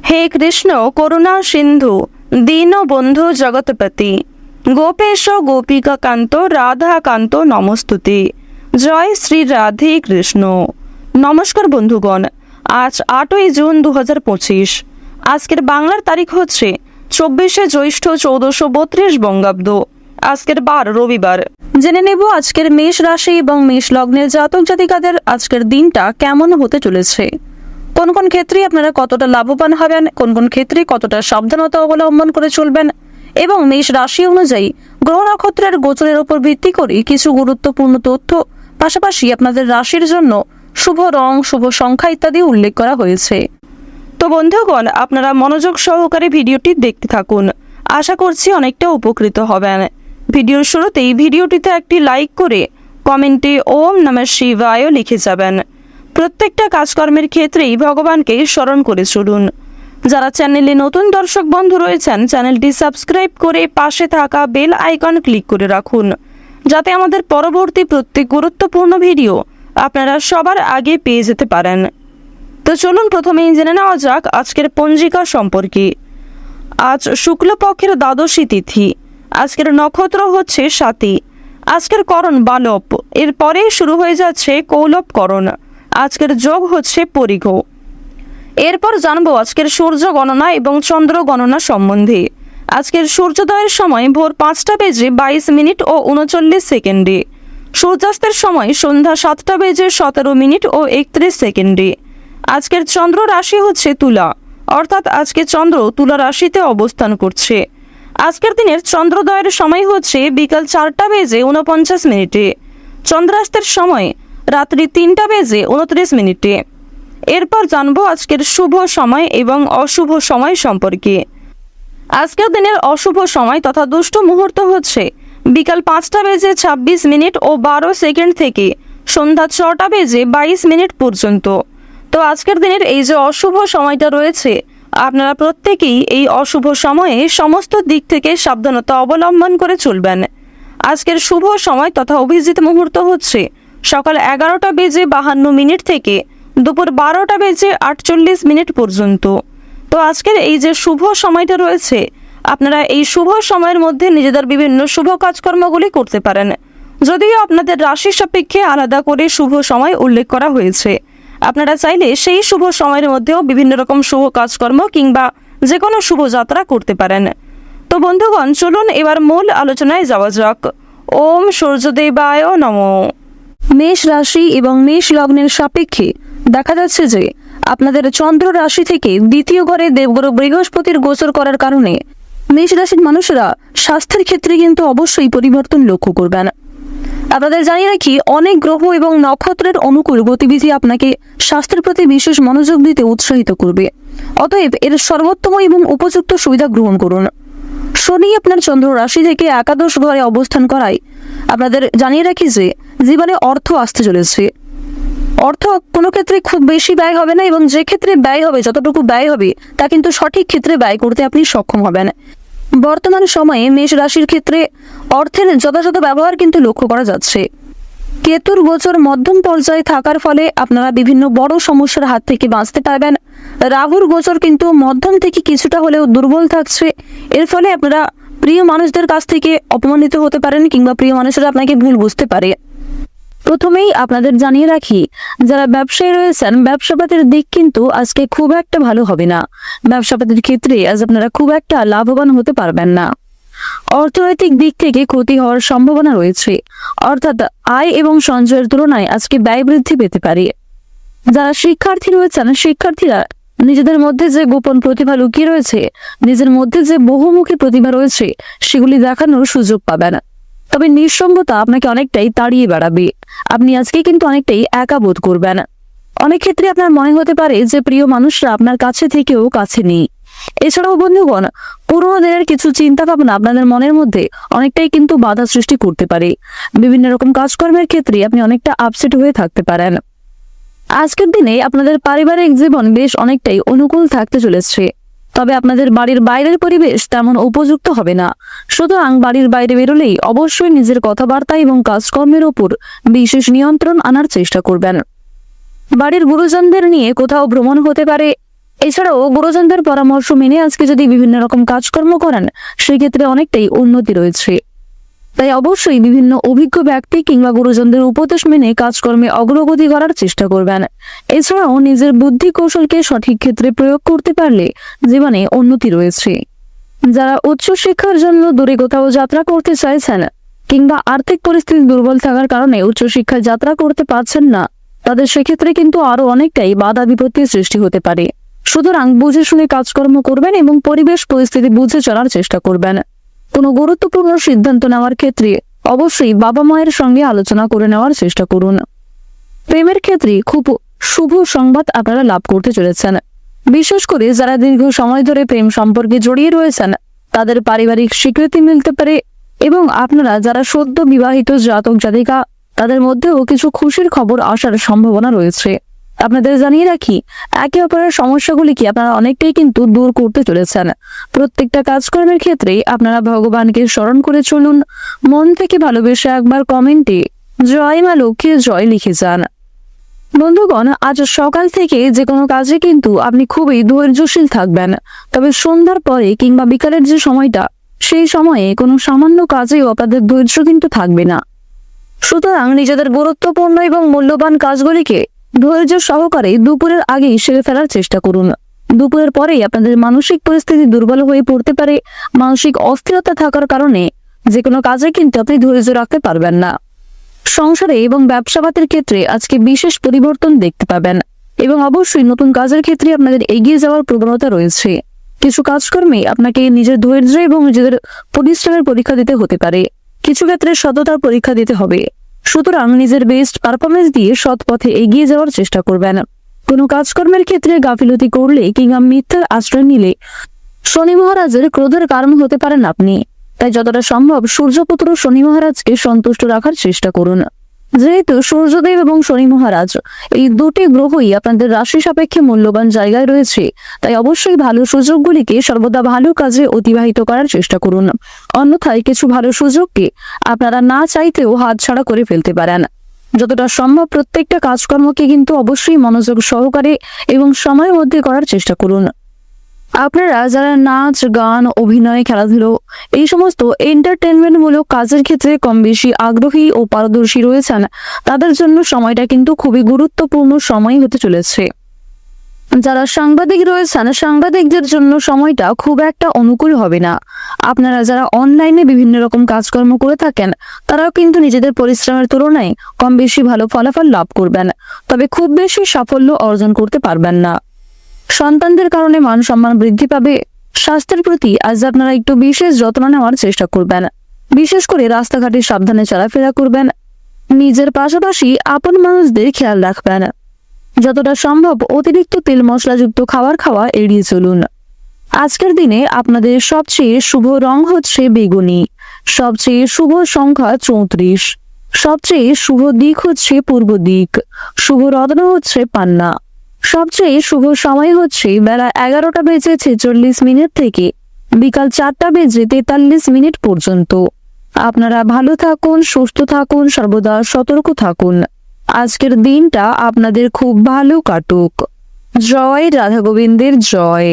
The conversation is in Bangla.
হে কৃষ্ণ করুণা সিন্ধু দীনবন্ধু জগৎপতি গোপেশ গোপিকা কান্ত রাধা কান্ত নমস্তুতে। জয় শ্রী রাধে কৃষ্ণ। নমস্কার বন্ধুগণ, আজ 8ই জুন 2025। আজকের বাংলার তারিখ হচ্ছে 24শে জ্যৈষ্ঠ 1432 বঙ্গাব্দ। আজকের বার রবিবার। জেনে নেব আজকের মেষ রাশি এবং মেষ লগ্নের জাতক জাতিকাদের আজকের দিনটা কেমন হতে চলেছে। কোন কোন ক্ষেত্রে আপনারা কতটা লাভবান হবেন, কোন কোন ক্ষেত্রে কতটা সাবধানতা অবলম্বন করে চলবেন এবং মেষ রাশি অনুযায়ী গ্রহ নক্ষত্রের গোচরের উপর ভিত্তি করে কিছু গুরুত্বপূর্ণ তথ্য, পাশাপাশি আপনাদের রাশির জন্য শুভ রং, শুভ সংখ্যা ইত্যাদি উল্লেখ করা হয়েছে। তো বন্ধুগণ, আপনারা মনোযোগ সহকারে ভিডিওটি দেখতে থাকুন। আশা করছি অনেকটা উপকৃত হবেন। ভিডিওর শুরুতেই ভিডিওটিতে একটি লাইক করে কমেন্টে ওম নমঃ শিবায় লিখে যাবেন। প্রত্যেকটা কাজকর্মের ক্ষেত্রেই ভগবানকে স্মরণ করে চলুন। যারা চ্যানেলে নতুন দর্শক বন্ধু রয়েছেন, চ্যানেলটি সাবস্ক্রাইব করে পাশে থাকা বেল আইকন ক্লিক করে রাখুন, যাতে আমাদের পরবর্তী প্রত্যেক গুরুত্বপূর্ণ ভিডিও আপনারা সবার আগে পেয়ে যেতে পারেন। তো চলুন প্রথমেই জেনে নেওয়া যাক আজকের পঞ্জিকা সম্পর্কে। আজ শুক্লপক্ষের দ্বাদশী তিথি। আজকের নক্ষত্র হচ্ছে স্বাতী। আজকের করণ বালব, এরপরে শুরু হয়ে যাচ্ছে কৌলবকরণ। আজকের যোগ হচ্ছে পরিঘ। এরপর জানবো আজকের সূর্য গণনা এবং চন্দ্র গণনা সম্বন্ধে। আজকের সূর্যোদয়ের সময় ভোর 5টা বেজে 22 মিনিট ও 39 সেকেন্ডে। সূর্যাস্তের সময় সন্ধ্যা 7টা বেজে 17 মিনিট ও 31 সেকেন্ডে। আজকের চন্দ্র রাশি হচ্ছে তুলা, অর্থাৎ আজকে চন্দ্র তুলা রাশিতে অবস্থান করছে। আজকের দিনের চন্দ্রোদয়ের সময় হচ্ছে বিকাল 4টা বেজে 49 মিনিটে। চন্দ্রাস্তের সময় রাত্রি 3টা বেজে 29 মিনিটে। এরপর জানবো আজকের শুভ সময় এবং অশুভ সময় সম্পর্কে। আজকের দিনের অশুভ সময় তথা দুষ্ট মুহূর্ত হচ্ছে বিকাল 5টা বেজে 26 মিনিট ও 12 সেকেন্ড থেকে সন্ধ্যা 6টা বেজে 22 মিনিট পর্যন্ত। তো আজকের দিনের এই যে অশুভ সময়টা রয়েছে, আপনারা প্রত্যেকেই এই অশুভ সময়ে সমস্ত দিক থেকে সাবধানতা অবলম্বন করে চলবেন। আজকের শুভ সময় তথা অভিজিৎ মুহূর্ত হচ্ছে সকাল 11টা বেজে 52 মিনিট থেকে দুপুর 12টা বেজে 48 মিনিট পর্যন্ত। তো আজকের এই যে শুভ সময়টা রয়েছে, আপনারা এই শুভ সময়ের মধ্যে নিজেদের বিভিন্ন শুভ কাজকর্মগুলি করতে পারেন। যদিও আপনাদের রাশি সাপেক্ষে আলাদা করে শুভ সময় উল্লেখ করা হয়েছে, আপনারা চাইলে সেই শুভ সময়ের মধ্যেও বিভিন্ন রকম শুভ কাজকর্ম কিংবা যে কোনো শুভ যাত্রা করতে পারেন। তো বন্ধুগণ, চলুন এবার মূল আলোচনায় যাওয়া যাক। ওম সূর্যদেবায় নমঃ। মেষ রাশি এবং মেষ লগ্নের সাপেক্ষে দেখা যাচ্ছে যে আপনাদের চন্দ্র রাশি থেকে দ্বিতীয় ঘরে দেবগুরু বৃহস্পতির গোচর করার কারণে মেষ রাশির মানুষরা স্বাস্থ্যের ক্ষেত্রে কিন্তু অবশ্যই পরিবর্তন লক্ষ্য করবেন। আপনাদের জানিয়ে রাখি, অনেক গ্রহ এবং নক্ষত্রের অনুকূল গতিবিধি আপনাকে স্বাস্থ্যের প্রতি বিশেষ মনোযোগ দিতে উৎসাহিত করবে। অতএব এর সর্বোত্তম এবং উপযুক্ত সুবিধা গ্রহণ করুন। শনি আপনার চন্দ্র রাশি থেকে একাদশ ঘরে অবস্থান করায় আপনাদের জানিয়ে রাখি যে জীবনে অর্থ আসতে চলেছে। অর্থ কোনো ক্ষেত্রে খুব বেশি ব্যয় হবে না, এবং যে ক্ষেত্রে ব্যয় হবে, যতটুকু ব্যয় হবে তা কিন্তু সঠিক ক্ষেত্রে ব্যয় করতে আপনি সক্ষম হবেন। বর্তমান সময়ে মেষ রাশির ক্ষেত্রে অর্থের যথাযথ ব্যবহার কিন্তু লক্ষ্য করা যাচ্ছে। কেতুর গোচর মধ্যম পর্যায়ে থাকার ফলে আপনারা বিভিন্ন বড় সমস্যার হাত থেকে বাঁচতে পারবেন। রাহুর গোচর কিন্তু মধ্যম থেকে কিছুটা হলেও দুর্বল থাকছে। এর ফলে আপনারা প্রিয় মানুষদের কাছ থেকে অপমানিত হতে পারেন কিংবা প্রিয় মানুষরা আপনাকে ভুল বুঝতে পারে। প্রথমেই আপনাদের জানিয়ে রাখি, যারা ব্যবসায়ী রয়েছেন, ব্যবসাপাতির দিক কিন্তু আজকে খুব একটা ভালো হবে না। ব্যবসাপাতির ক্ষেত্রে আজ আপনারা খুব একটা লাভবান হতে পারবেন না। অর্থনৈতিক দিক থেকে ক্ষতি হওয়ার সম্ভাবনা রয়েছে, অর্থাৎ আয় এবং সঞ্চয়ের তুলনায় আজকে ব্যয় বৃদ্ধি পেতে পারে। যারা শিক্ষার্থী রয়েছেন, শিক্ষার্থীরা নিজেদের মধ্যে যে গোপন প্রতিভা লুকিয়ে রয়েছে, নিজের মধ্যে যে বহুমুখী প্রতিভা রয়েছে, সেগুলি দেখানোর সুযোগ পাবেন। তবে নিঃসঙ্গতা আপনাকে অনেকটাই তাড়িয়ে বেড়াবে। আপনি আজকে কিন্তু অনেকটাই একা বোধ করবেন। অনেক ক্ষেত্রে আপনার মনে হতে পারে যে প্রিয় মানুষরা আপনার কাছে থেকেও কাছে নেই। এছাড়াও বন্ধুগণ, পুরোনো দিনের কিছু চিন্তা ভাবনা আপনাদের মনের মধ্যে অনেকটাই কিন্তু বাধা সৃষ্টি করতে পারে। বিভিন্ন রকম কাজকর্মের ক্ষেত্রে আপনি অনেকটা আপসেট হয়ে থাকতে পারেন। আজকের দিনে আপনাদের পারিবারিক জীবন বেশ অনেকটাই অনুকূল থাকতে চলেছে। তবে আপনাদের বাড়ির বাইরের পরিবেশ তেমন উপযুক্ত হবে না। সুতরাং বাড়ির বাইরে বেরোলেই অবশ্যই নিজের কথাবার্তা এবং কাজকর্মের উপর বিশেষ নিয়ন্ত্রণ আনার চেষ্টা করবেন। বাড়ির গুরুজনদের নিয়ে কোথাও ভ্রমণ হতে পারে। এছাড়াও গুরুজনদের পরামর্শ মেনে আজকে যদি বিভিন্ন রকম কাজকর্ম করেন, সেক্ষেত্রে অনেকটাই উন্নতি রয়েছে। তাই অবশ্যই বিভিন্ন অভিজ্ঞ ব্যক্তি কিংবা গুরুজনদের উপদেশ মেনে কাজকর্মে অগ্রগতি করার চেষ্টা করবেন। এছাড়াও নিজের বুদ্ধি কৌশলকে সঠিক ক্ষেত্রে প্রয়োগ করতে পারলে জীবনে উন্নতি রয়েছে। যারা উচ্চশিক্ষার জন্য দূরে কোথাও যাত্রা করতে চাইছেন কিংবা আর্থিক পরিস্থিতি দুর্বল থাকার কারণে উচ্চশিক্ষায় যাত্রা করতে পারছেন না, তাদের সেক্ষেত্রে কিন্তু আরো অনেকটাই বাধা বিপত্তির সৃষ্টি হতে পারে। সুতরাং বুঝে শুনে কাজকর্ম করবেন এবং পরিবেশ পরিস্থিতি বুঝে চলার চেষ্টা করবেন। কোনো গুরুত্বপূর্ণ সিদ্ধান্ত নেওয়ার ক্ষেত্রে অবশ্যই বাবা মায়ের সঙ্গে আলোচনা করে নেওয়ার চেষ্টা করুন। প্রেমের ক্ষেত্রে খুব শুভ সংবাদ আপনারা লাভ করতে চলেছেন। বিশেষ করে যারা দীর্ঘ সময় ধরে প্রেম সম্পর্কে জড়িয়ে রয়েছেন, তাদের পারিবারিক স্বীকৃতি মিলতে পারে এবং আপনারা যারা সদ্য বিবাহিত জাতক জাতিকা, তাদের মধ্যেও কিছু খুশির খবর আসার সম্ভাবনা রয়েছে। আপনাদের জানিয়ে রাখি, একে অপরের সমস্যাগুলিকে আপনারা অনেকটাই কিন্তু দূর করতে চলেছেন। প্রত্যেকটা কাজকর্মের ক্ষেত্রে আপনারা ভগবানকে স্মরণ করে চলুন। মন থেকে ভালোবেসে একবার কমেন্টে জয় মা লক্ষ্মীর জয় লিখে যান। বন্ধুগণ, আজ সকাল থেকে যে কোনো কাজে কিন্তু আপনি খুবই ধৈর্যশীল থাকবেন। তবে সন্ধ্যার পরে কিংবা বিকালের যে সময়টা, সেই সময়ে কোনো সামান্য কাজেও আপনাদের ধৈর্য কিন্তু থাকবে না। সুতরাং নিজেদের গুরুত্বপূর্ণ এবং মূল্যবান কাজগুলিকে ধৈর্য সহকারে দুপুরের আগেই সেরে ফেলার চেষ্টা করুন। দুপুরের পরেই আপনাদের মানসিক পরিস্থিতি দুর্বল হয়ে পড়তে পারে। মানসিক অস্থিরতা থাকার কারণে যে কোনো কাজে কিন্তু আপনি ধৈর্য রাখতে পারবেন না। সংসারে এবং ব্যবসাপাতের ক্ষেত্রে আজকে বিশেষ পরিবর্তন দেখতে পাবেন এবং অবশ্যই নতুন কাজের ক্ষেত্রে আপনাদের এগিয়ে যাওয়ার প্রবণতা রয়েছে। কিছু কাজকর্মে আপনাকে নিজের ধৈর্য এবং নিজেদের পরিশ্রমের পরীক্ষা দিতে হতে পারে। কিছু ক্ষেত্রে সততার পরীক্ষা দিতে হবে। সুতরাং নিজের বেস্ট পারফরমেন্স দিয়ে সৎ পথে এগিয়ে যাওয়ার চেষ্টা করবেন। কোনো কাজকর্মের ক্ষেত্রে গাফিলতি করলে কিংবা মিথ্যার আশ্রয় নিলে শনি মহারাজের ক্রোধের কারণ হতে পারেন আপনি। তাই যতটা সম্ভব সূর্যপুত্র শনি মহারাজকে সন্তুষ্ট রাখার চেষ্টা করুন। যেহেতু সূর্যদেব এবং শনি মহারাজ এই দুটি গ্রহই আপনাদের রাশি সাপেক্ষে মূল্যবান জায়গায় রয়েছে, তাই অবশ্যই ভালো সুযোগগুলিকে সর্বদা ভালো কাজে অতিবাহিত করার চেষ্টা করুন। অন্যথায় কিছু ভালো সুযোগকে আপনারা না চাইতেও হাতছাড়া করে ফেলতে পারেন। যতটা সম্ভব প্রত্যেকটা কাজকর্মকে কিন্তু অবশ্যই মনোযোগ সহকারে এবং সময়ের মধ্যে করার চেষ্টা করুন। আপনারা যারা নাচ, গান, অভিনয়, খেলাধুলো এই সমস্ত এন্টারটেনমেন্ট মূলক কাজের ক্ষেত্রে কম বেশি আগ্রহী ও পারদর্শী রয়েছেন, তাদের জন্য সময়টা কিন্তু খুবই গুরুত্বপূর্ণ সময় হতে চলেছে। যারা সাংবাদিক রয়েছেন, সাংবাদিকদের জন্য সময়টা খুব একটা অনুকূল হবে না। আপনারা যারা অনলাইনে বিভিন্ন রকম কাজকর্ম করে থাকেন, তারাও কিন্তু নিজেদের পরিশ্রমের তুলনায় কম বেশি ভালো ফলাফল লাভ করবেন, তবে খুব বেশি সাফল্য অর্জন করতে পারবেন না। সন্তানদের কারণে মান সম্মান বৃদ্ধি পাবে। স্বাস্থ্যের প্রতি আজ আপনারা একটু বিশেষ যত্ন নেওয়ার চেষ্টা করবেন। বিশেষ করে রাস্তাঘাটে সাবধানে চলাফেরা করবেন। নিজের পাশাপাশি আপন মানুষদের খেয়াল রাখবেন। যতটা সম্ভব অতিরিক্ত তেল মশলাযুক্ত খাবার খাওয়া এড়িয়ে চলুন। আজকের দিনে আপনাদের সবচেয়ে শুভ রং হচ্ছে বেগুনি, সবচেয়ে শুভ সংখ্যা 34, সবচেয়ে শুভ দিক হচ্ছে পূর্ব দিক, শুভ রত্ন হচ্ছে পান্না। সবচেয়ে শুভ সময় হচ্ছে বেলা 11:46 থেকে বিকাল 4:43 পর্যন্ত। আপনারা ভালো থাকুন, সুস্থ থাকুন, সর্বদা সতর্ক থাকুন। আজকের দিনটা আপনাদের খুব ভালো কাটুক। জয় রাধা গোবিন্দের জয়।